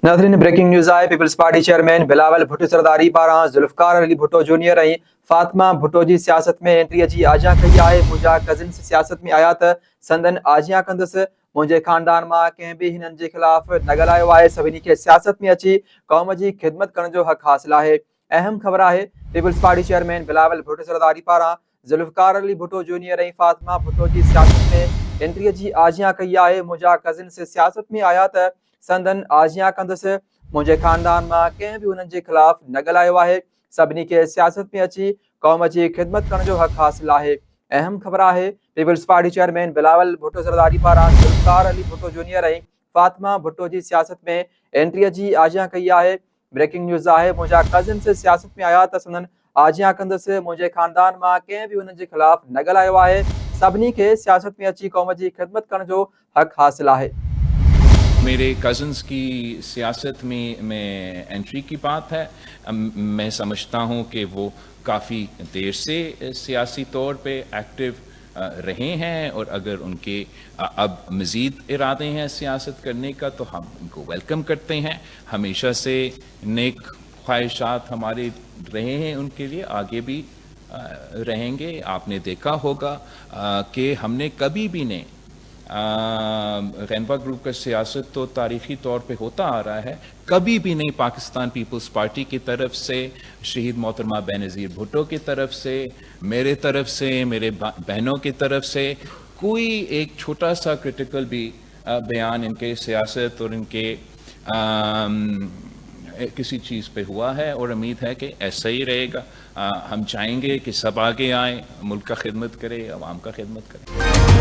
नाज़रीन, breaking news आए। Peoples party chairman Bilawal Bhutto Zardari पारां ज़ुल्फ़िकार अली भुट्टो जूनियर ऐं फ़ातिमा भुट्टो जी सियासत में एंट्रीअ जी आजियां कई आहे। मुंहिंजा कज़िन्स सियासत में आया त संदन आजियां कंदुसि। मुंहिंजे ख़ानदान मां कंहिं बि हिननि जे ख़िलाफ़ न ॻाल्हायो आहे। सभिनी खे सियासत में अची क़ौम जी ख़िदमत करण जो हक़ हासिल आहे। अहम ख़बर आहे, peoples party chairman Bilawal Bhutto Zardari पारां ज़ुल्फ़िकार अली भुट्टो जूनियर ऐं फ़ातिमा भुट्टो जी सियासत में एंट्रीअ जी आजियां कई आहे। मुंहिंजा कज़िन्स सियासत में आया त संदन आजियां कंदुसि। मुंहिंजे ख़ानदान मां कंहिं बि उन्हनि जे ख़िलाफ़ न ॻाल्हायो आहे। सभिनी खे सियासत में अची क़ौम जी ख़िदमत करण जो हक़ हासिल आहे। अहम ख़बर आहे, peoples party chairman Bilawal Bhutto Zardari पारां ज़ुल्फ़िकार अली भुट्टो जूनियर ऐं फ़ातिमा भुट्टो जी सियासत में एंट्रीअ जी आजियां कई आहे। ब्रेकिंग न्यूज़ आहे। मुंहिंजा कज़िन्स सियासत में आया त संदन आजियां कंदुसि। मुंहिंजे ख़ानदान मां कंहिं बि उन्हनि जे ख़िलाफ़ न ॻाल्हायो आहे। सभिनी खे सियासत में अची क़ौम जी ख़िदमत करण जो हक़ हासिल आहे। मेरे कज़न्स की सियासत में एंट्री की बात है। मैं समझता हूँ कि वो काफ़ी देर से सियासी तौर पे एक्टिव रहे हैं, और अगर उनके अब मज़ीद इरादे हैं सियासत करने का तो हम उनको वेलकम करते हैं। हमेशा से नेक ख्वाहिशात हमारे रहे हैं उनके लिए, आगे भी रहेंगे। आपने देखा होगा कि हमने कभी भी नहीं गैनवा ग्रुप का सियासत तो तारीख़ी तौर पे होता आ रहा है, कभी भी नहीं पाकिस्तान पीपल्स पार्टी की तरफ से, शहीद मोहतरमा बेनज़ीर भुट्टो की तरफ से, मेरे तरफ से, मेरे बहनों की तरफ से कोई एक छोटा सा क्रिटिकल भी बयान इनके सियासत और इनके किसी चीज़ पे हुआ है, और उम्मीद है कि ऐसा ही रहेगा। हम चाहेंगे कि सब आगे आएँ, मुल्क का खिदमत करें, अवाम का खिदमत करें।